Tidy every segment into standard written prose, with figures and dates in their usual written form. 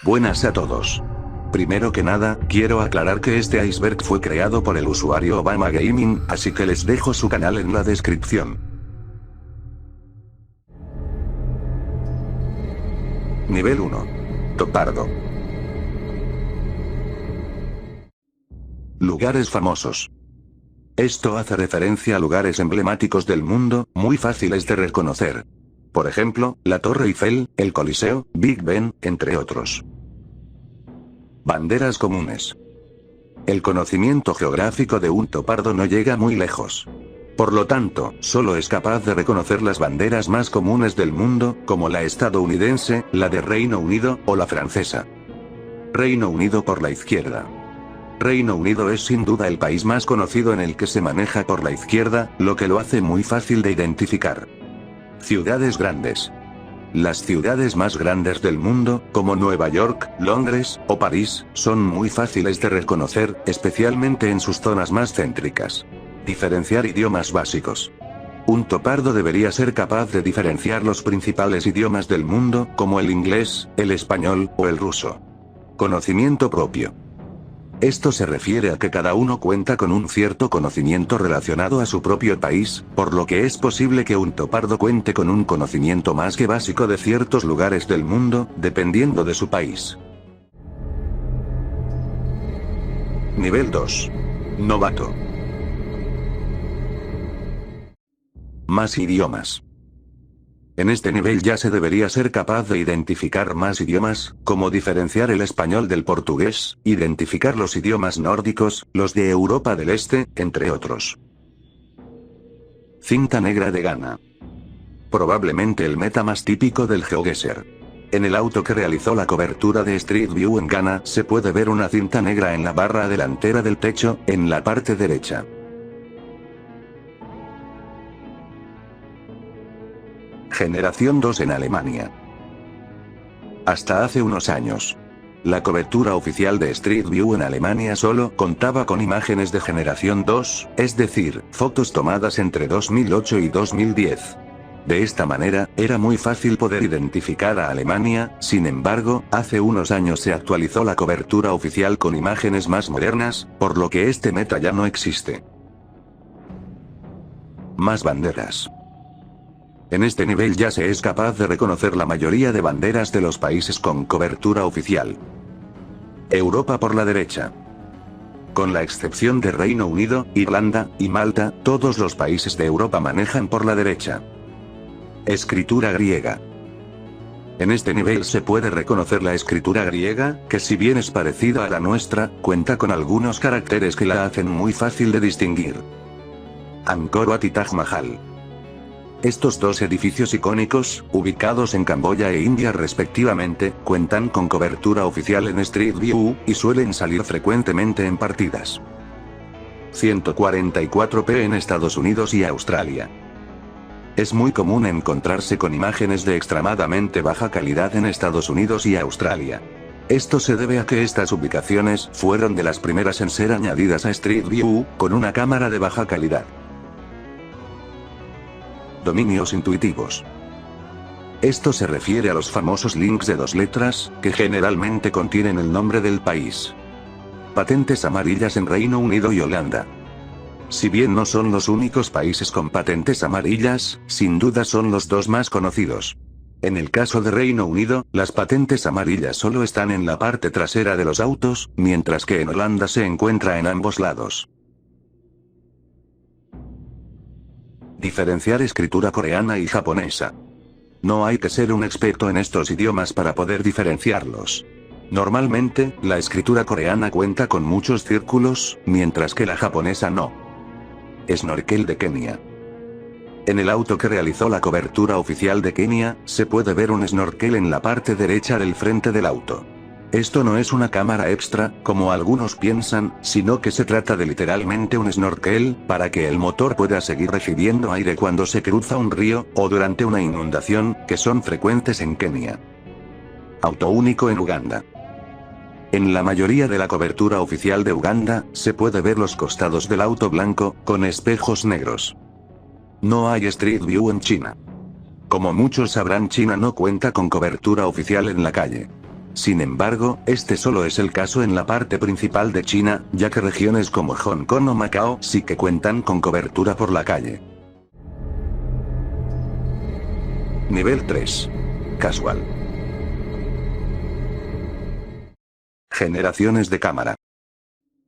Buenas a todos. Primero que nada, quiero aclarar que este iceberg fue creado por el usuario Obama Gaming, así que les dejo su canal en la descripción. Nivel 1. Topardo. Lugares famosos. Esto hace referencia a lugares emblemáticos del mundo, muy fáciles de reconocer. Por ejemplo, la Torre Eiffel, el Coliseo, Big Ben, entre otros. Banderas comunes. El conocimiento geográfico de un topardo no llega muy lejos. Por lo tanto, solo es capaz de reconocer las banderas más comunes del mundo, como la estadounidense, la de Reino Unido, o la francesa. Reino Unido por la izquierda. Reino Unido es sin duda el país más conocido en el que se maneja por la izquierda, lo que lo hace muy fácil de identificar. Ciudades grandes. Las ciudades más grandes del mundo, como Nueva York, Londres, o París, son muy fáciles de reconocer, especialmente en sus zonas más céntricas. Diferenciar idiomas básicos. Un topardo debería ser capaz de diferenciar los principales idiomas del mundo, como el inglés, el español, o el ruso. Conocimiento propio. Esto se refiere a que cada uno cuenta con un cierto conocimiento relacionado a su propio país, por lo que es posible que un topardo cuente con un conocimiento más que básico de ciertos lugares del mundo, dependiendo de su país. Nivel 2. Novato. Más idiomas. En este nivel ya se debería ser capaz de identificar más idiomas, como diferenciar el español del portugués, identificar los idiomas nórdicos, los de Europa del Este, entre otros. Cinta negra de Ghana. Probablemente el meta más típico del GeoGuessr. En el auto que realizó la cobertura de Street View en Ghana, se puede ver una cinta negra en la barra delantera del techo, en la parte derecha. Generación 2 en Alemania. Hasta hace unos años, la cobertura oficial de Street View en Alemania solo contaba con imágenes de generación 2, es decir, fotos tomadas entre 2008 y 2010. De esta manera, era muy fácil poder identificar a Alemania, sin embargo, hace unos años se actualizó la cobertura oficial con imágenes más modernas, por lo que este meta ya no existe. Más banderas. En este nivel ya se es capaz de reconocer la mayoría de banderas de los países con cobertura oficial. Europa por la derecha. Con la excepción de Reino Unido, Irlanda, y Malta, todos los países de Europa manejan por la derecha. Escritura griega. En este nivel se puede reconocer la escritura griega, que si bien es parecida a la nuestra, cuenta con algunos caracteres que la hacen muy fácil de distinguir. Angkor Wat y Taj Mahal. Estos dos edificios icónicos, ubicados en Camboya e India respectivamente, cuentan con cobertura oficial en Street View, y suelen salir frecuentemente en partidas. 144p en Estados Unidos y Australia. Es muy común encontrarse con imágenes de extremadamente baja calidad en Estados Unidos y Australia. Esto se debe a que estas ubicaciones fueron de las primeras en ser añadidas a Street View, con una cámara de baja calidad. Dominios intuitivos. Esto se refiere a los famosos links de 2 letras, que generalmente contienen el nombre del país. Patentes amarillas en Reino Unido y Holanda. Si bien no son los únicos países con patentes amarillas, sin duda son los dos más conocidos. En el caso de Reino Unido, las patentes amarillas solo están en la parte trasera de los autos, mientras que en Holanda se encuentra en ambos lados. Diferenciar escritura coreana y japonesa. No hay que ser un experto en estos idiomas para poder diferenciarlos. Normalmente, la escritura coreana cuenta con muchos círculos, mientras que la japonesa no. Snorkel de Kenia. En el auto que realizó la cobertura oficial de Kenia, se puede ver un snorkel en la parte derecha del frente del auto. Esto no es una cámara extra, como algunos piensan, sino que se trata de literalmente un snorkel, para que el motor pueda seguir recibiendo aire cuando se cruza un río, o durante una inundación, que son frecuentes en Kenia. Auto único en Uganda. En la mayoría de la cobertura oficial de Uganda, se puede ver los costados del auto blanco, con espejos negros. No hay Street View en China. Como muchos sabrán, China no cuenta con cobertura oficial en la calle. Sin embargo, este solo es el caso en la parte principal de China, ya que regiones como Hong Kong o Macao sí que cuentan con cobertura por la calle. Nivel 3. Casual. Generaciones de cámara.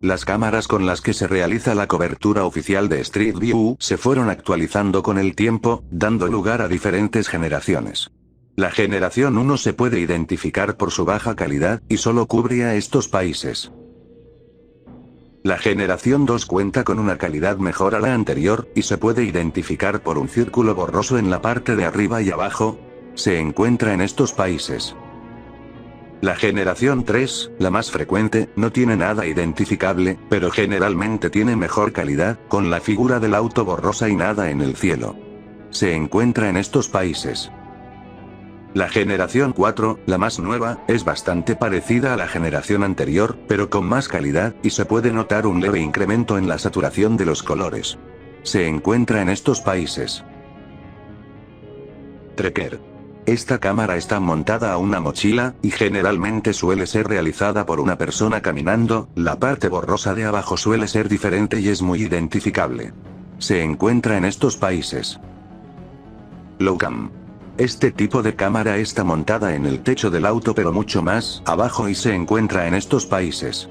Las cámaras con las que se realiza la cobertura oficial de Street View se fueron actualizando con el tiempo, dando lugar a diferentes generaciones. La generación 1 se puede identificar por su baja calidad, y solo cubre a estos países. La generación 2 cuenta con una calidad mejor a la anterior, y se puede identificar por un círculo borroso en la parte de arriba y abajo. Se encuentra en estos países. La generación 3, la más frecuente, no tiene nada identificable, pero generalmente tiene mejor calidad, con la figura del auto borrosa y nada en el cielo. Se encuentra en estos países. La generación 4, la más nueva, es bastante parecida a la generación anterior, pero con más calidad, y se puede notar un leve incremento en la saturación de los colores. Se encuentra en estos países. Trekker. Esta cámara está montada a una mochila, y generalmente suele ser realizada por una persona caminando. La parte borrosa de abajo suele ser diferente y es muy identificable. Se encuentra en estos países. Lowcam. Este tipo de cámara está montada en el techo del auto pero mucho más abajo y se encuentra en estos países.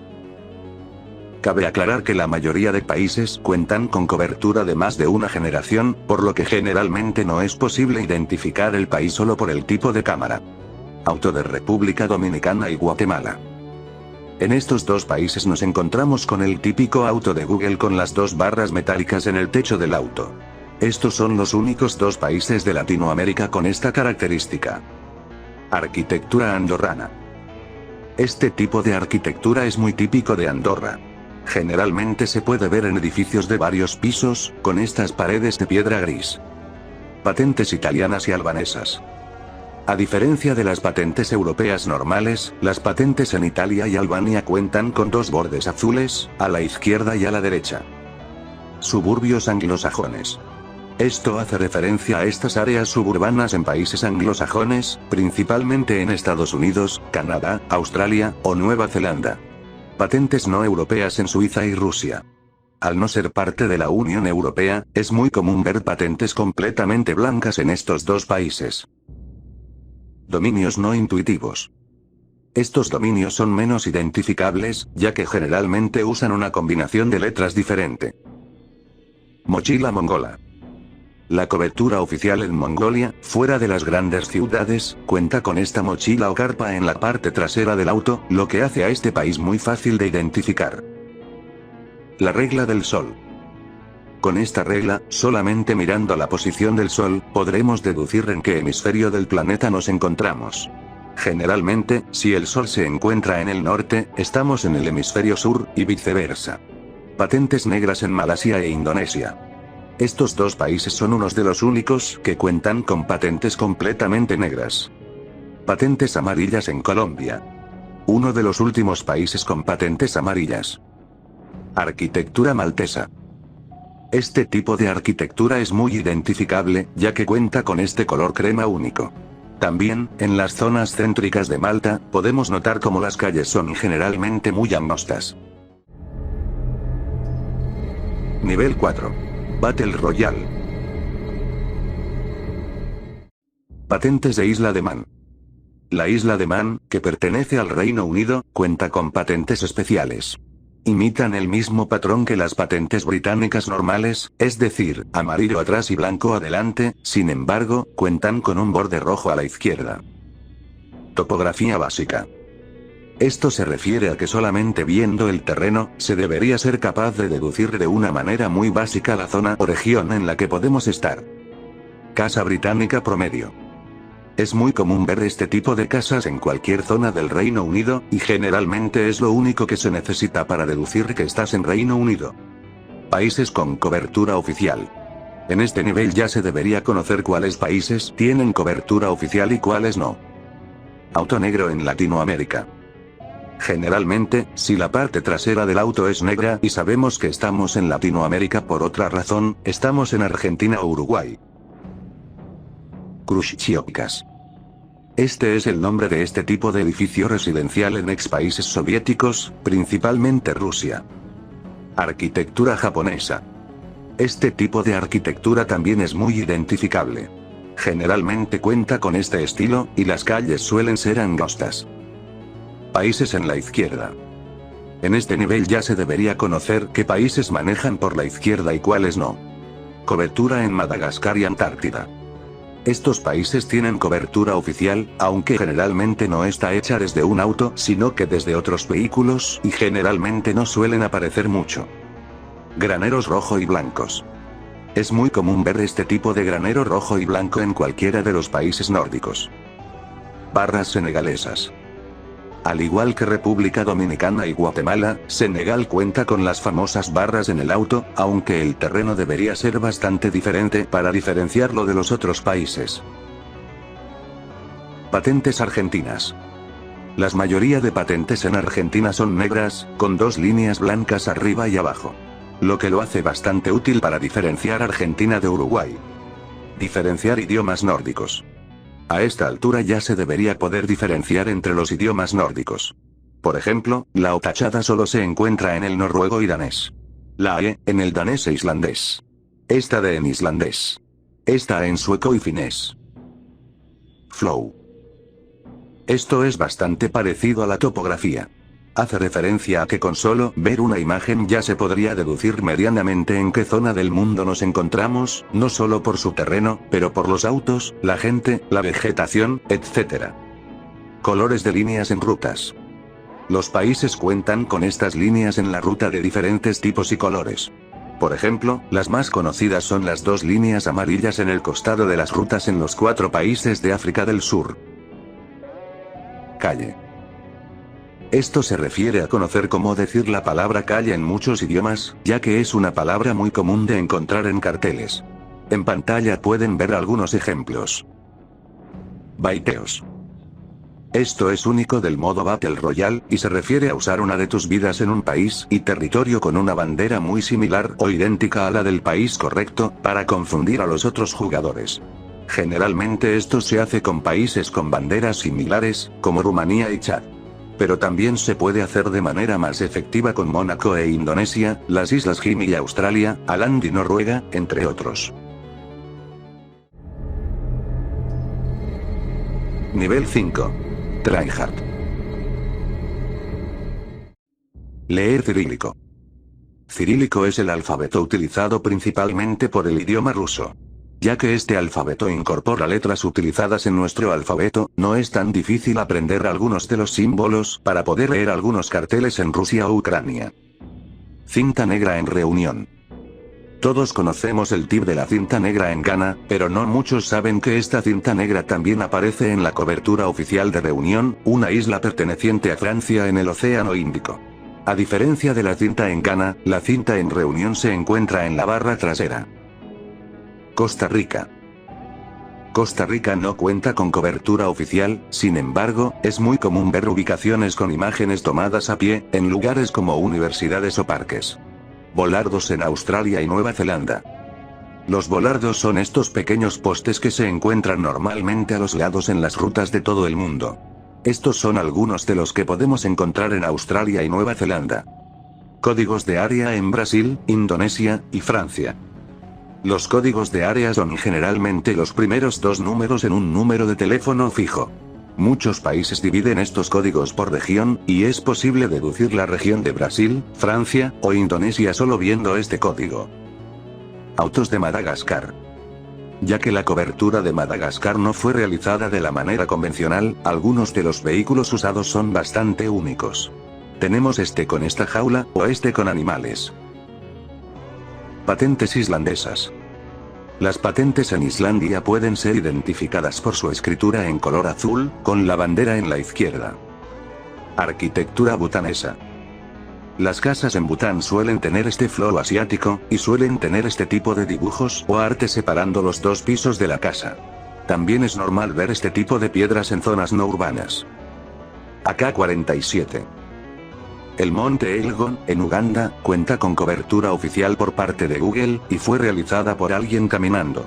Cabe aclarar que la mayoría de países cuentan con cobertura de más de una generación, por lo que generalmente no es posible identificar el país solo por el tipo de cámara. Auto de República Dominicana y Guatemala. En estos dos países nos encontramos con el típico auto de Google con las dos barras metálicas en el techo del auto. Estos son los únicos dos países de Latinoamérica con esta característica. Arquitectura andorrana. Este tipo de arquitectura es muy típico de Andorra. Generalmente se puede ver en edificios de varios pisos, con estas paredes de piedra gris. Patentes italianas y albanesas. A diferencia de las patentes europeas normales, las patentes en Italia y Albania cuentan con dos bordes azules, a la izquierda y a la derecha. Suburbios anglosajones. Esto hace referencia a estas áreas suburbanas en países anglosajones, principalmente en Estados Unidos, Canadá, Australia, o Nueva Zelanda. Patentes no europeas en Suiza y Rusia. Al no ser parte de la Unión Europea, es muy común ver patentes completamente blancas en estos dos países. Dominios no intuitivos. Estos dominios son menos identificables, ya que generalmente usan una combinación de letras diferente. Mochila mongola. La cobertura oficial en Mongolia, fuera de las grandes ciudades, cuenta con esta mochila o carpa en la parte trasera del auto, lo que hace a este país muy fácil de identificar. La regla del sol. Con esta regla, solamente mirando la posición del sol, podremos deducir en qué hemisferio del planeta nos encontramos. Generalmente, si el sol se encuentra en el norte, estamos en el hemisferio sur, y viceversa. Patentes negras en Malasia e Indonesia. Estos dos países son unos de los únicos que cuentan con patentes completamente negras. Patentes amarillas en Colombia. Uno de los últimos países con patentes amarillas. Arquitectura maltesa. Este tipo de arquitectura es muy identificable, ya que cuenta con este color crema único. También, en las zonas céntricas de Malta, podemos notar cómo las calles son generalmente muy angostas. Nivel 4. Battle Royale. Patentes de Isla de Man. La Isla de Man, que pertenece al Reino Unido, cuenta con patentes especiales. Imitan el mismo patrón que las patentes británicas normales, es decir, amarillo atrás y blanco adelante, sin embargo, cuentan con un borde rojo a la izquierda. Topografía básica. Esto se refiere a que solamente viendo el terreno, se debería ser capaz de deducir de una manera muy básica la zona o región en la que podemos estar. Casa británica promedio. Es muy común ver este tipo de casas en cualquier zona del Reino Unido, y generalmente es lo único que se necesita para deducir que estás en Reino Unido. Países con cobertura oficial. En este nivel ya se debería conocer cuáles países tienen cobertura oficial y cuáles no. Auto negro en Latinoamérica. Generalmente, si la parte trasera del auto es negra y sabemos que estamos en Latinoamérica por otra razón, estamos en Argentina o Uruguay. Crush chiocas. Este es el nombre de este tipo de edificio residencial en ex países soviéticos, principalmente Rusia. Arquitectura japonesa. Este tipo de arquitectura también es muy identificable. Generalmente cuenta con este estilo, y las calles suelen ser angostas. Países en la izquierda. En este nivel ya se debería conocer qué países manejan por la izquierda y cuáles no. Cobertura en Madagascar y Antártida. Estos países tienen cobertura oficial, aunque generalmente no está hecha desde un auto, sino que desde otros vehículos, y generalmente no suelen aparecer mucho. Graneros rojo y blancos. Es muy común ver este tipo de granero rojo y blanco en cualquiera de los países nórdicos. Barras senegalesas. Al igual que República Dominicana y Guatemala, Senegal cuenta con las famosas barras en el auto, aunque el terreno debería ser bastante diferente para diferenciarlo de los otros países. Patentes argentinas. La mayoría de patentes en Argentina son negras, con dos líneas blancas arriba y abajo. Lo que lo hace bastante útil para diferenciar Argentina de Uruguay. Diferenciar idiomas nórdicos. A esta altura ya se debería poder diferenciar entre los idiomas nórdicos. Por ejemplo, la O tachada solo se encuentra en el noruego y danés. La E, en el danés e islandés. Esta D en islandés. Esta en sueco y finés. Flow. Esto es bastante parecido a la topografía. Hace referencia a que con solo ver una imagen ya se podría deducir medianamente en qué zona del mundo nos encontramos, no solo por su terreno, pero por los autos, la gente, la vegetación, etc. Colores de líneas en rutas. Los países cuentan con estas líneas en la ruta de diferentes tipos y colores. Por ejemplo, las más conocidas son las dos líneas amarillas en el costado de las rutas en los 4 países de África del Sur. Calle. Esto se refiere a conocer cómo decir la palabra calle en muchos idiomas, ya que es una palabra muy común de encontrar en carteles. En pantalla pueden ver algunos ejemplos. Baiteos. Esto es único del modo Battle Royale, y se refiere a usar una de tus vidas en un país y territorio con una bandera muy similar o idéntica a la del país correcto, para confundir a los otros jugadores. Generalmente esto se hace con países con banderas similares, como Rumanía y Chad. Pero también se puede hacer de manera más efectiva con Mónaco e Indonesia, las Islas Gimi y Australia, Åland y Noruega, entre otros. Nivel 5. Tryhard. Leer cirílico. Cirílico es el alfabeto utilizado principalmente por el idioma ruso. Ya que este alfabeto incorpora letras utilizadas en nuestro alfabeto, no es tan difícil aprender algunos de los símbolos para poder leer algunos carteles en Rusia o Ucrania. Cinta negra en reunión. Todos conocemos el tip de la cinta negra en Ghana, pero no muchos saben que esta cinta negra también aparece en la cobertura oficial de Reunión, una isla perteneciente a Francia en el Océano Índico. A diferencia de la cinta en Ghana, la cinta en Reunión se encuentra en la barra trasera. Costa Rica. Costa Rica no cuenta con cobertura oficial, sin embargo, es muy común ver ubicaciones con imágenes tomadas a pie, en lugares como universidades o parques. Volardos en Australia y Nueva Zelanda. Los volardos son estos pequeños postes que se encuentran normalmente a los lados en las rutas de todo el mundo. Estos son algunos de los que podemos encontrar en Australia y Nueva Zelanda. Códigos de área en Brasil, Indonesia y Francia. Los códigos de área son generalmente los primeros 2 números en un número de teléfono fijo. Muchos países dividen estos códigos por región, y es posible deducir la región de Brasil, Francia, o Indonesia solo viendo este código. Autos de Madagascar. Ya que la cobertura de Madagascar no fue realizada de la manera convencional, algunos de los vehículos usados son bastante únicos. Tenemos este con esta jaula, o este con animales. Patentes islandesas. Las patentes en Islandia pueden ser identificadas por su escritura en color azul, con la bandera en la izquierda. Arquitectura butanesa. Las casas en Bután suelen tener este flow asiático, y suelen tener este tipo de dibujos o arte separando los 2 pisos de la casa. También es normal ver este tipo de piedras en zonas no urbanas. AK-47. El monte Elgon, en Uganda, cuenta con cobertura oficial por parte de Google, y fue realizada por alguien caminando.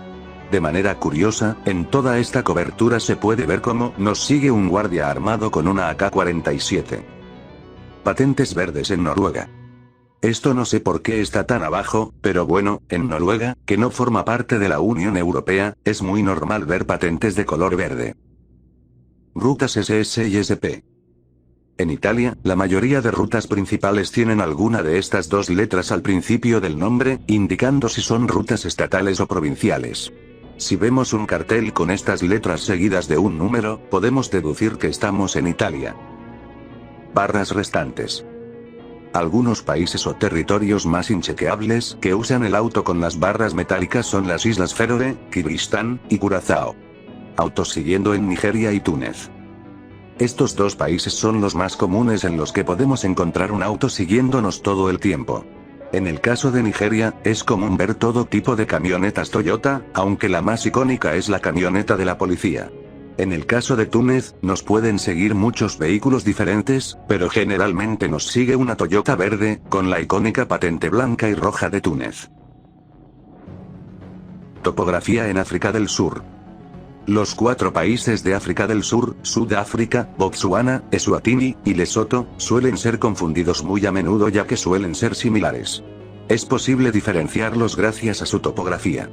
De manera curiosa, en toda esta cobertura se puede ver cómo nos sigue un guardia armado con una AK-47. Patentes verdes en Noruega. Esto no sé por qué está tan abajo, pero bueno, en Noruega, que no forma parte de la Unión Europea, es muy normal ver patentes de color verde. Rutas SS y SP. En Italia, la mayoría de rutas principales tienen alguna de estas dos letras al principio del nombre, indicando si son rutas estatales o provinciales. Si vemos un cartel con estas letras seguidas de un número, podemos deducir que estamos en Italia. Barras restantes. Algunos países o territorios más inchequeables que usan el auto con las barras metálicas son las Islas Feroe, Kirguistán y Curazao. Autos siguiendo en Nigeria y Túnez. Estos dos países son los más comunes en los que podemos encontrar un auto siguiéndonos todo el tiempo. En el caso de Nigeria, es común ver todo tipo de camionetas Toyota, aunque la más icónica es la camioneta de la policía. En el caso de Túnez, nos pueden seguir muchos vehículos diferentes, pero generalmente nos sigue una Toyota verde, con la icónica patente blanca y roja de Túnez. Topografía en África del Sur. Los 4 países de África del Sur, Sudáfrica, Botsuana, Eswatini y Lesoto, suelen ser confundidos muy a menudo ya que suelen ser similares. Es posible diferenciarlos gracias a su topografía.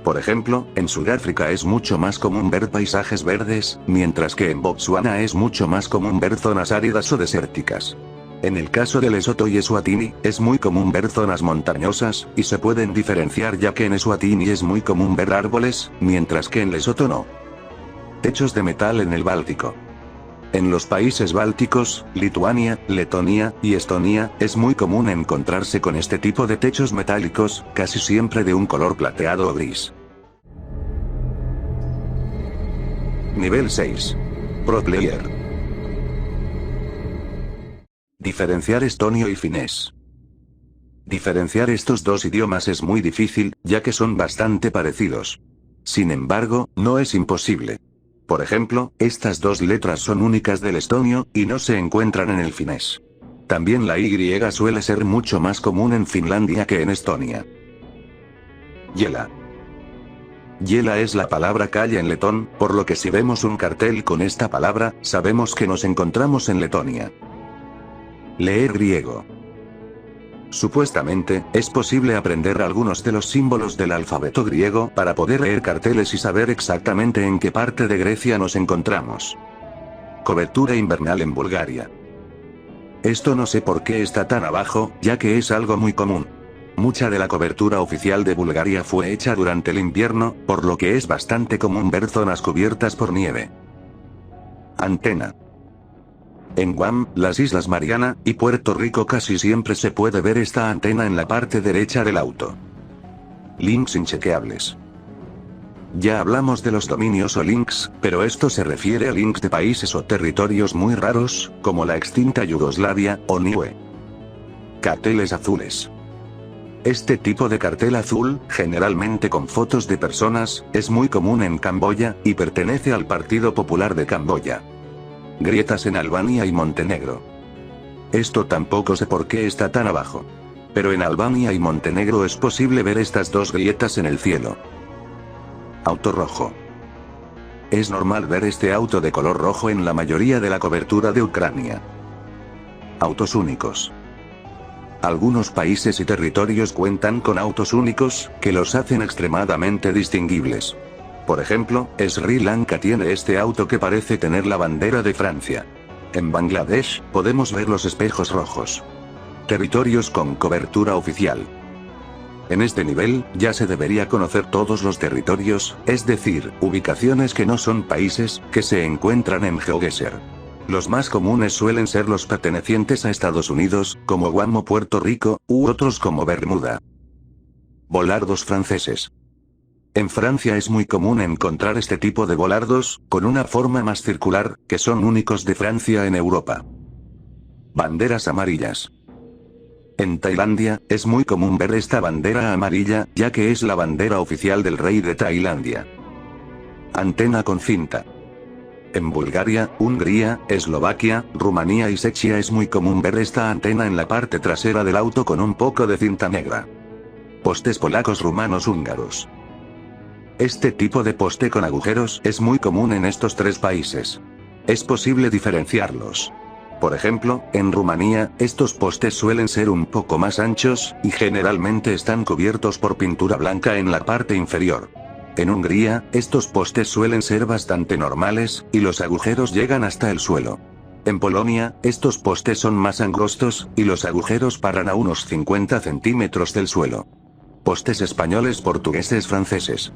Por ejemplo, en Sudáfrica es mucho más común ver paisajes verdes, mientras que en Botsuana es mucho más común ver zonas áridas o desérticas. En el caso de Lesoto y Eswatini, es muy común ver zonas montañosas, y se pueden diferenciar ya que en Eswatini es muy común ver árboles, mientras que en Lesoto no. Techos de metal en el Báltico. En los países bálticos, Lituania, Letonia y Estonia, es muy común encontrarse con este tipo de techos metálicos, casi siempre de un color plateado o gris. Nivel 6. Pro Player. Diferenciar estonio y finés. Diferenciar estos dos idiomas es muy difícil, ya que son bastante parecidos. Sin embargo, no es imposible. Por ejemplo, estas dos letras son únicas del estonio, y no se encuentran en el finés. También la Y suele ser mucho más común en Finlandia que en Estonia. Hiela. Hiela es la palabra calle en letón, por lo que si vemos un cartel con esta palabra, sabemos que nos encontramos en Letonia. Leer griego. Supuestamente, es posible aprender algunos de los símbolos del alfabeto griego para poder leer carteles y saber exactamente en qué parte de Grecia nos encontramos. Cobertura invernal en Bulgaria. Esto no sé por qué está tan abajo, ya que es algo muy común. Mucha de la cobertura oficial de Bulgaria fue hecha durante el invierno, por lo que es bastante común ver zonas cubiertas por nieve. Antena. En Guam, las Islas Mariana y Puerto Rico casi siempre se puede ver esta antena en la parte derecha del auto. Links inchequeables. Ya hablamos de los dominios o links, pero esto se refiere a links de países o territorios muy raros, como la extinta Yugoslavia o Niue. Carteles azules. Este tipo de cartel azul, generalmente con fotos de personas, es muy común en Camboya, y pertenece al Partido Popular de Camboya. Grietas en Albania y Montenegro. Esto tampoco sé por qué está tan abajo. Pero en Albania y Montenegro es posible ver estas dos grietas en el cielo. Auto rojo. Es normal ver este auto de color rojo en la mayoría de la cobertura de Ucrania. Autos únicos. Algunos países y territorios cuentan con autos únicos, que los hacen extremadamente distinguibles. Por ejemplo, Sri Lanka tiene este auto que parece tener la bandera de Francia. En Bangladesh, podemos ver los espejos rojos. Territorios con cobertura oficial. En este nivel, ya se debería conocer todos los territorios, es decir, ubicaciones que no son países, que se encuentran en GeoGuessr. Los más comunes suelen ser los pertenecientes a Estados Unidos, como Guam o Puerto Rico, u otros como Bermuda. Volardos franceses. En Francia es muy común encontrar este tipo de volardos, con una forma más circular, que son únicos de Francia en Europa. Banderas amarillas. En Tailandia, es muy común ver esta bandera amarilla, ya que es la bandera oficial del rey de Tailandia. Antena con cinta. En Bulgaria, Hungría, Eslovaquia, Rumanía y Chechia es muy común ver esta antena en la parte trasera del auto con un poco de cinta negra. Postes polacos, rumanos, húngaros. Este tipo de poste con agujeros es muy común en estos tres países. Es posible diferenciarlos. Por ejemplo, en Rumanía, estos postes suelen ser un poco más anchos, y generalmente están cubiertos por pintura blanca en la parte inferior. En Hungría, estos postes suelen ser bastante normales, y los agujeros llegan hasta el suelo. En Polonia, estos postes son más angostos, y los agujeros paran a unos 50 centímetros del suelo. Postes españoles, portugueses, franceses.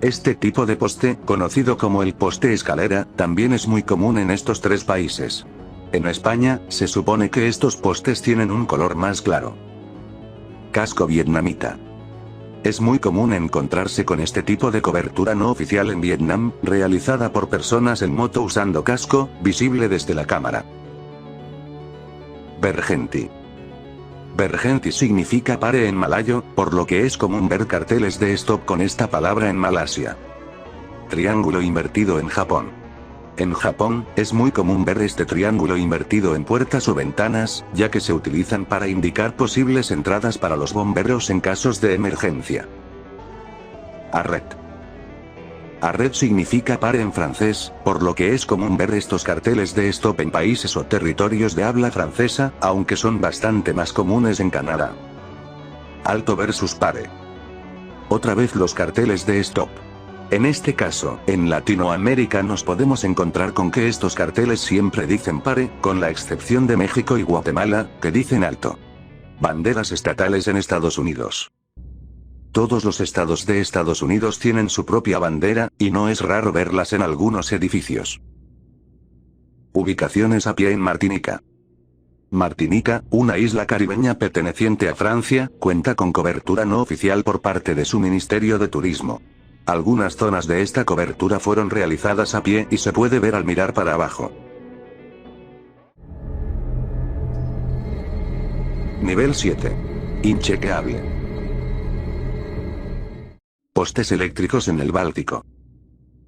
Este tipo de poste, conocido como el poste escalera, también es muy común en estos tres países. En España, se supone que estos postes tienen un color más claro. Casco vietnamita. Es muy común encontrarse con este tipo de cobertura no oficial en Vietnam, realizada por personas en moto usando casco, visible desde la cámara. Bergenti. Bergenti significa pare en malayo, por lo que es común ver carteles de stop con esta palabra en Malasia. Triángulo invertido en Japón. En Japón, es muy común ver este triángulo invertido en puertas o ventanas, ya que se utilizan para indicar posibles entradas para los bomberos en casos de emergencia. Arrêt. Arrêt significa pare en francés, por lo que es común ver estos carteles de stop en países o territorios de habla francesa, aunque son bastante más comunes en Canadá. Alto versus pare. Otra vez los carteles de stop. En este caso, en Latinoamérica nos podemos encontrar con que estos carteles siempre dicen pare, con la excepción de México y Guatemala, que dicen alto. Banderas estatales en Estados Unidos. Todos los estados de Estados Unidos tienen su propia bandera, y no es raro verlas en algunos edificios. Ubicaciones a pie en Martinica. Martinica, una isla caribeña perteneciente a Francia, cuenta con cobertura no oficial por parte de su Ministerio de Turismo. Algunas zonas de esta cobertura fueron realizadas a pie y se puede ver al mirar para abajo. Nivel 7. Inchequeable. Postes eléctricos en el Báltico.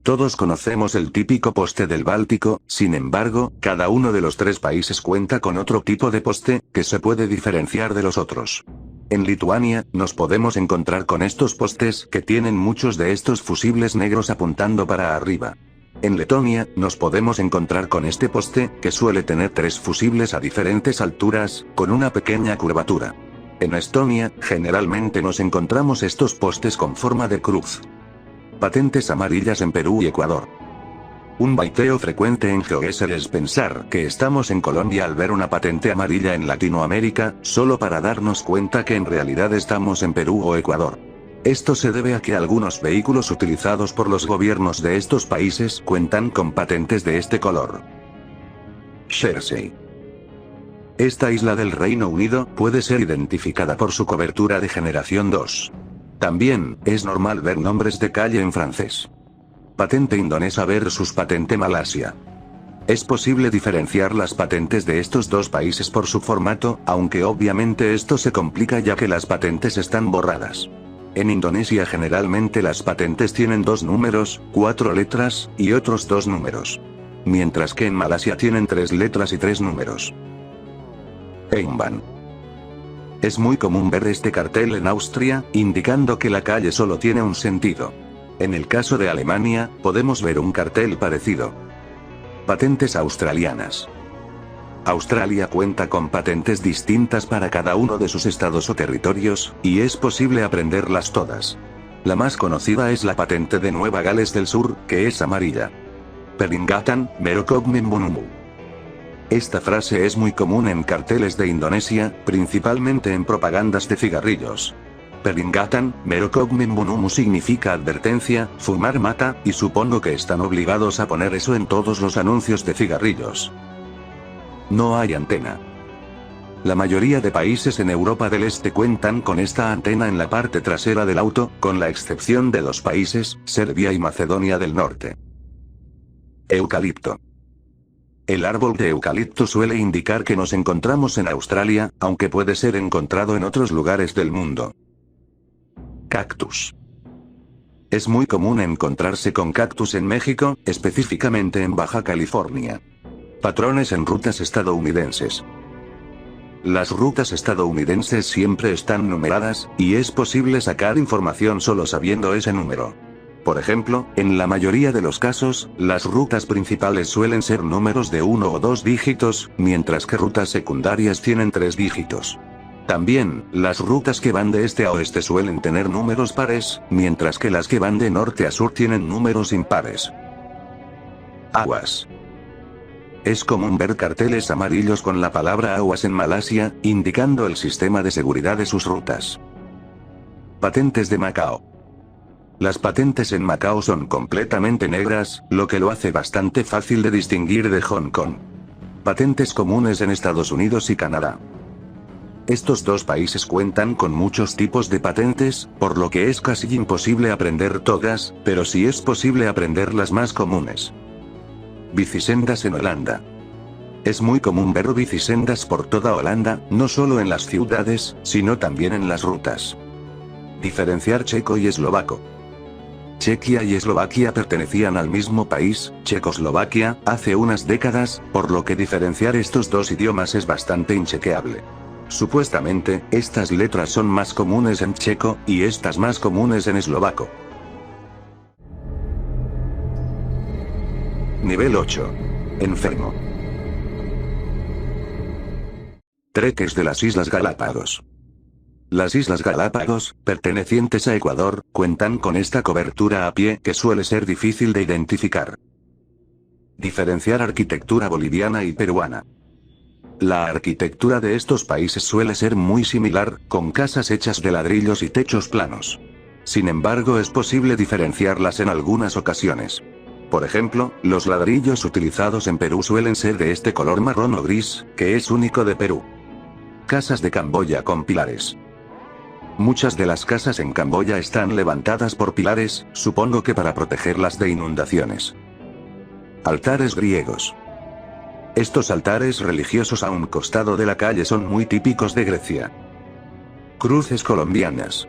Todos conocemos el típico poste del Báltico, sin embargo, cada uno de los tres países cuenta con otro tipo de poste, que se puede diferenciar de los otros. En Lituania, nos podemos encontrar con estos postes que tienen muchos de estos fusibles negros apuntando para arriba. En Letonia, nos podemos encontrar con este poste, que suele tener tres fusibles a diferentes alturas, con una pequeña curvatura. En Estonia, generalmente nos encontramos estos postes con forma de cruz. Patentes amarillas en Perú y Ecuador. Un baiteo frecuente en GeoGuessr es pensar que estamos en Colombia al ver una patente amarilla en Latinoamérica, solo para darnos cuenta que en realidad estamos en Perú o Ecuador. Esto se debe a que algunos vehículos utilizados por los gobiernos de estos países cuentan con patentes de este color. Jersey. Esta isla del Reino Unido puede ser identificada por su cobertura de generación 2. También, es normal ver nombres de calle en francés. Patente indonesa versus patente Malasia. Es posible diferenciar las patentes de estos dos países por su formato, aunque obviamente esto se complica ya que las patentes están borradas. En Indonesia generalmente las patentes tienen 2 números, 4 letras, y otros 2 números. Mientras que en Malasia tienen 3 letras y 3 números. Einbahn. Es muy común ver este cartel en Austria, indicando que la calle solo tiene un sentido. En el caso de Alemania, podemos ver un cartel parecido. Patentes australianas. Australia cuenta con patentes distintas para cada uno de sus estados o territorios, y es posible aprenderlas todas. La más conocida es la patente de Nueva Gales del Sur, que es amarilla. Peringatan, Merokogmen Bonumu. Esta frase es muy común en carteles de Indonesia, principalmente en propagandas de cigarrillos. Peringatan, Merokogmen Bonumu significa advertencia, fumar mata, y supongo que están obligados a poner eso en todos los anuncios de cigarrillos. No hay antena. La mayoría de países en Europa del Este cuentan con esta antena en la parte trasera del auto, con la excepción de 2 países, Serbia y Macedonia del Norte. Eucalipto. El árbol de eucalipto suele indicar que nos encontramos en Australia, aunque puede ser encontrado en otros lugares del mundo. Cactus. Es muy común encontrarse con cactus en México, específicamente en Baja California. Patrones en rutas estadounidenses. Las rutas estadounidenses siempre están numeradas, y es posible sacar información solo sabiendo ese número. Por ejemplo, en la mayoría de los casos, las rutas principales suelen ser números de 1 o 2 dígitos, mientras que rutas secundarias tienen 3 dígitos. También, las rutas que van de este a oeste suelen tener números pares, mientras que las que van de norte a sur tienen números impares. Aguas. Es común ver carteles amarillos con la palabra aguas en Malasia, indicando el sistema de seguridad de sus rutas. Patentes de Macao. Las patentes en Macao son completamente negras, lo que lo hace bastante fácil de distinguir de Hong Kong. Patentes comunes en Estados Unidos y Canadá. Estos dos países cuentan con muchos tipos de patentes, por lo que es casi imposible aprender todas, pero sí es posible aprender las más comunes. Bicisendas en Holanda. Es muy común ver bicisendas por toda Holanda, no solo en las ciudades, sino también en las rutas. Diferenciar checo y eslovaco. Chequia y Eslovaquia pertenecían al mismo país, Checoslovaquia, hace unas décadas, por lo que diferenciar estos dos idiomas es bastante inchequeable. Supuestamente, estas letras son más comunes en checo, y estas más comunes en eslovaco. Nivel 8. Enfermo. Treques de las Islas Galápagos. Las Islas Galápagos, pertenecientes a Ecuador, cuentan con esta cobertura a pie que suele ser difícil de identificar. Diferenciar arquitectura boliviana y peruana. La arquitectura de estos países suele ser muy similar, con casas hechas de ladrillos y techos planos. Sin embargo, es posible diferenciarlas en algunas ocasiones. Por ejemplo, los ladrillos utilizados en Perú suelen ser de este color marrón o gris, que es único de Perú. Casas de Camboya con pilares. Muchas de las casas en Camboya están levantadas por pilares, supongo que para protegerlas de inundaciones. Altares griegos. Estos altares religiosos a un costado de la calle son muy típicos de Grecia. Cruces colombianas.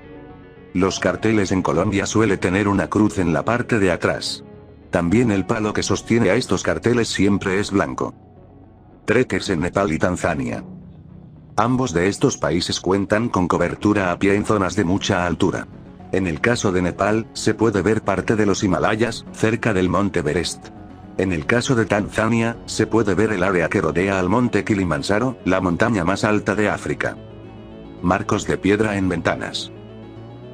Los carteles en Colombia suele tener una cruz en la parte de atrás. También el palo que sostiene a estos carteles siempre es blanco. Treques en Nepal y Tanzania. Ambos de estos países cuentan con cobertura a pie en zonas de mucha altura. En el caso de Nepal, se puede ver parte de los Himalayas, cerca del monte Everest. En el caso de Tanzania, se puede ver el área que rodea al monte Kilimanjaro, la montaña más alta de África. Marcos de piedra en ventanas.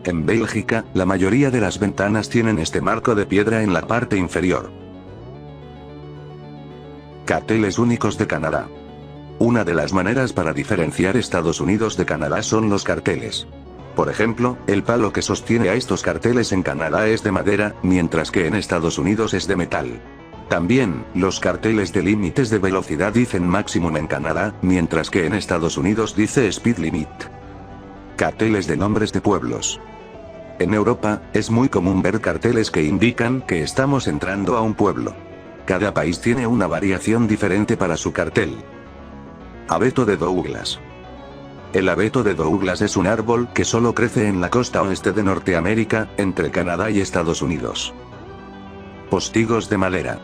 En Bélgica, la mayoría de las ventanas tienen este marco de piedra en la parte inferior. Carteles únicos de Canadá. Una de las maneras para diferenciar Estados Unidos de Canadá son los carteles. Por ejemplo, el palo que sostiene a estos carteles en Canadá es de madera, mientras que en Estados Unidos es de metal. También, los carteles de límites de velocidad dicen maximum en Canadá, mientras que en Estados Unidos dice speed limit. Carteles de nombres de pueblos. En Europa, es muy común ver carteles que indican que estamos entrando a un pueblo. Cada país tiene una variación diferente para su cartel. Abeto de Douglas. El abeto de Douglas es un árbol que solo crece en la costa oeste de Norteamérica, entre Canadá y Estados Unidos. Postigos de madera.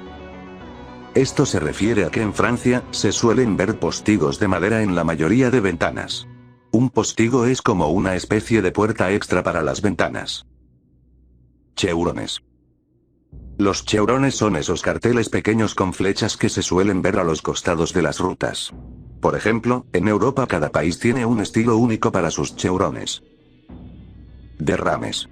Esto se refiere a que en Francia, se suelen ver postigos de madera en la mayoría de ventanas. Un postigo es como una especie de puerta extra para las ventanas. Cheurones. Los cheurones son esos carteles pequeños con flechas que se suelen ver a los costados de las rutas. Por ejemplo, en Europa cada país tiene un estilo único para sus cheurones. Derrames.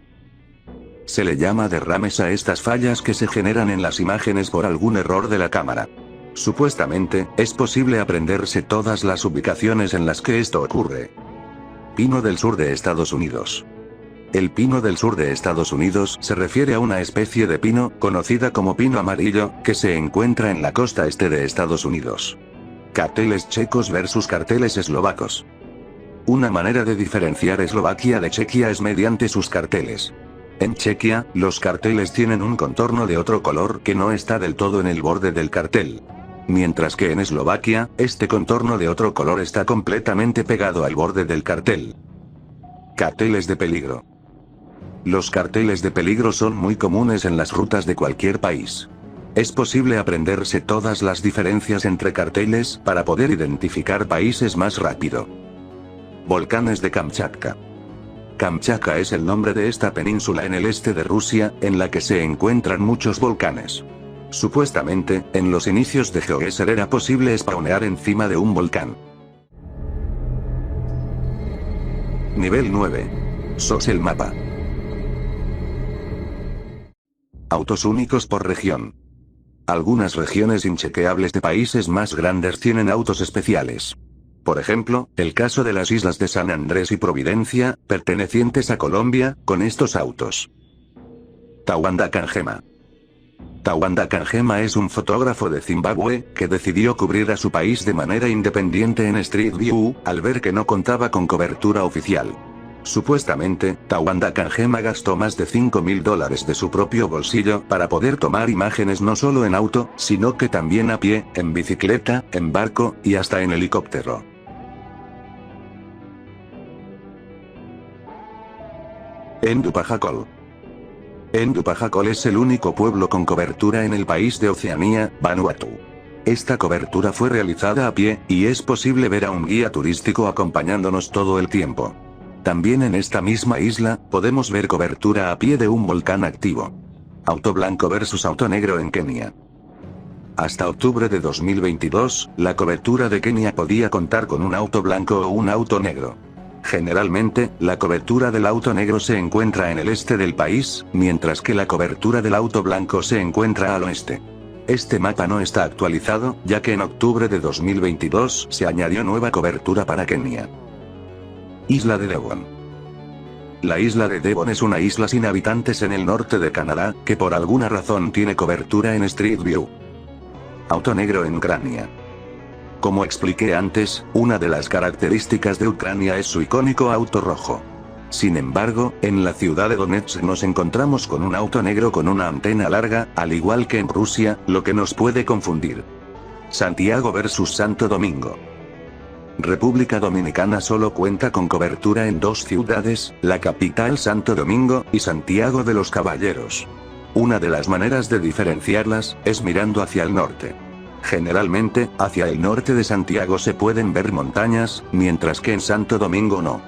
Se le llama derrames a estas fallas que se generan en las imágenes por algún error de la cámara. Supuestamente, es posible aprenderse todas las ubicaciones en las que esto ocurre. Pino del sur de Estados Unidos. El pino del sur de Estados Unidos se refiere a una especie de pino, conocida como pino amarillo, que se encuentra en la costa este de Estados Unidos. Carteles checos versus carteles eslovacos. Una manera de diferenciar Eslovaquia de Chequia es mediante sus carteles. En Chequia, los carteles tienen un contorno de otro color que no está del todo en el borde del cartel. Mientras que en Eslovaquia, este contorno de otro color está completamente pegado al borde del cartel. Carteles de peligro. Los carteles de peligro son muy comunes en las rutas de cualquier país. es posible aprenderse todas las diferencias entre carteles para poder identificar países más rápido. Volcanes de Kamchatka. Kamchatka es el nombre de esta península en el este de Rusia, en la que se encuentran muchos volcanes. Supuestamente, en los inicios de GeoGuessr era posible spawnear encima de un volcán. Nivel 9. SOS el mapa. Autos únicos por región. Algunas regiones inchequeables de países más grandes tienen autos especiales. Por ejemplo, el caso de las islas de San Andrés y Providencia, pertenecientes a Colombia, con estos autos. Tawanda Kangema. Tawanda Kangema es un fotógrafo de Zimbabue, que decidió cubrir a su país de manera independiente en Street View, al ver que no contaba con cobertura oficial. Supuestamente, Tawanda Kangema gastó más de $5.000 de su propio bolsillo para poder tomar imágenes no solo en auto, sino que también a pie, en bicicleta, en barco, y hasta en helicóptero. Endupajacol. Endupajacol es el único pueblo con cobertura en el país de Oceanía, Vanuatu. Esta cobertura fue realizada a pie, y es posible ver a un guía turístico acompañándonos todo el tiempo. También en esta misma isla, podemos ver cobertura a pie de un volcán activo. Auto blanco versus auto negro en Kenia. Hasta octubre de 2022, la cobertura de Kenia podía contar con un auto blanco o un auto negro. Generalmente, la cobertura del auto negro se encuentra en el este del país, mientras que la cobertura del auto blanco se encuentra al oeste. Este mapa no está actualizado, ya que en octubre de 2022 se añadió nueva cobertura para Kenia. Isla de Devon. La isla de Devon es una isla sin habitantes en el norte de Canadá, que por alguna razón tiene cobertura en Street View. Auto negro en Ucrania. Como expliqué antes, una de las características de Ucrania es su icónico auto rojo. Sin embargo, en la ciudad de Donetsk nos encontramos con un auto negro con una antena larga, al igual que en Rusia, lo que nos puede confundir. Santiago versus Santo Domingo. República Dominicana solo cuenta con cobertura en dos ciudades, la capital Santo Domingo, y Santiago de los Caballeros. Una de las maneras de diferenciarlas, es mirando hacia el norte. Generalmente, hacia el norte de Santiago se pueden ver montañas, mientras que en Santo Domingo no.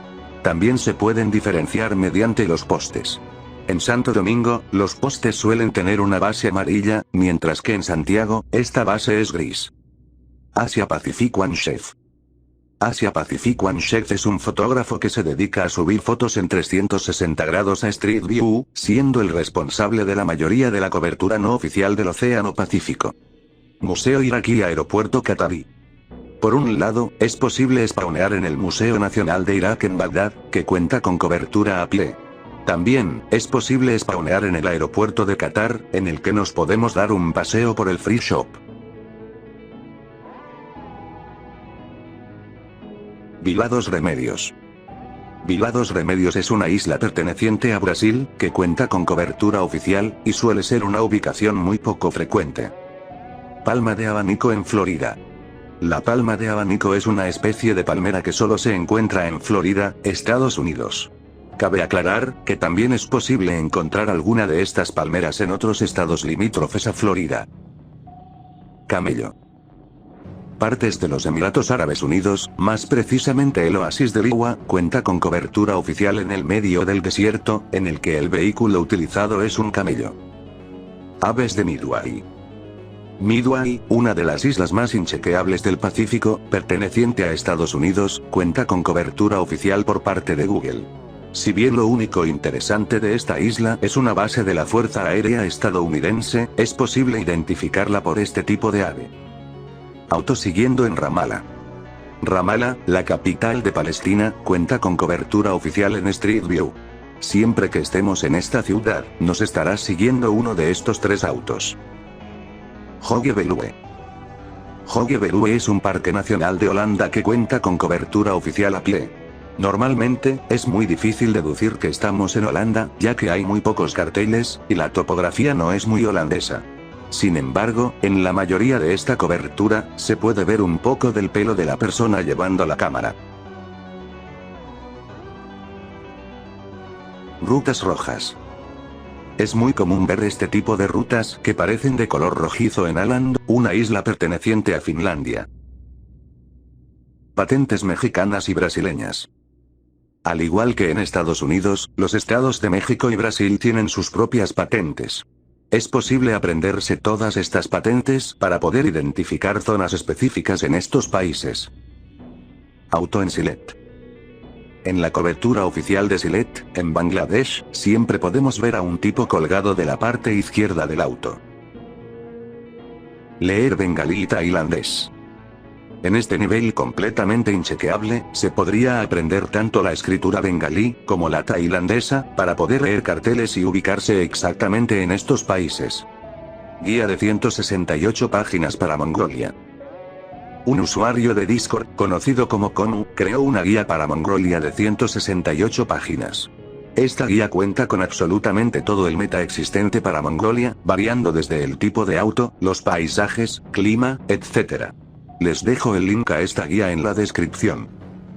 También se pueden diferenciar mediante los postes. En Santo Domingo, los postes suelen tener una base amarilla, mientras que en Santiago, esta base es gris. Asia Pacific One Chef. Asia Pacific One Chef es un fotógrafo que se dedica a subir fotos en 360 grados a Street View, siendo el responsable de la mayoría de la cobertura no oficial del Océano Pacífico. Museo iraquí Aeropuerto Qatarí. Por un lado, es posible spawnear en el Museo Nacional de Irak en Bagdad, que cuenta con cobertura a pie. También, es posible spawnear en el aeropuerto de Qatar, en el que nos podemos dar un paseo por el Free Shop. Vila dos Remedios. Vila dos Remedios es una isla perteneciente a Brasil, que cuenta con cobertura oficial, y suele ser una ubicación muy poco frecuente. Palma de abanico en Florida. La palma de abanico es una especie de palmera que solo se encuentra en Florida, Estados Unidos. Cabe aclarar, que también es posible encontrar alguna de estas palmeras en otros estados limítrofes a Florida. Camello. Partes de los Emiratos Árabes Unidos, más precisamente el oasis de Liwa, cuenta con cobertura oficial en el medio del desierto, en el que el vehículo utilizado es un camello. Aves de Midway. Midway, una de las islas más inchequeables del Pacífico, perteneciente a Estados Unidos, cuenta con cobertura oficial por parte de Google. Si bien lo único interesante de esta isla es una base de la Fuerza Aérea estadounidense, es posible identificarla por este tipo de ave. Auto siguiendo en Ramallah. Ramallah, la capital de Palestina, cuenta con cobertura oficial en Street View. Siempre que estemos en esta ciudad, nos estará siguiendo uno de estos tres autos. Hoge Veluwe. Hoge Veluwe es un parque nacional de Holanda que cuenta con cobertura oficial a pie. Normalmente, es muy difícil deducir que estamos en Holanda, ya que hay muy pocos carteles, y la topografía no es muy holandesa. Sin embargo, en la mayoría de esta cobertura, se puede ver un poco del pelo de la persona llevando la cámara. Rutas rojas. Es muy común ver este tipo de rutas que parecen de color rojizo en Åland, una isla perteneciente a Finlandia. Patentes mexicanas y brasileñas. Al igual que en Estados Unidos, los estados de México y Brasil tienen sus propias patentes. Es posible aprenderse todas estas patentes para poder identificar zonas específicas en estos países. Auto en Sylhet. En la cobertura oficial de Sylhet, en Bangladesh, siempre podemos ver a un tipo colgado de la parte izquierda del auto. Leer bengalí y tailandés. En este nivel completamente inchequeable, se podría aprender tanto la escritura bengalí, como la tailandesa, para poder leer carteles y ubicarse exactamente en estos países. Guía de 168 páginas para Mongolia. Un usuario de Discord, conocido como Konu, creó una guía para Mongolia de 168 páginas. Esta guía cuenta con absolutamente todo el meta existente para Mongolia, variando desde el tipo de auto, los paisajes, clima, etc. Les dejo el link a esta guía en la descripción.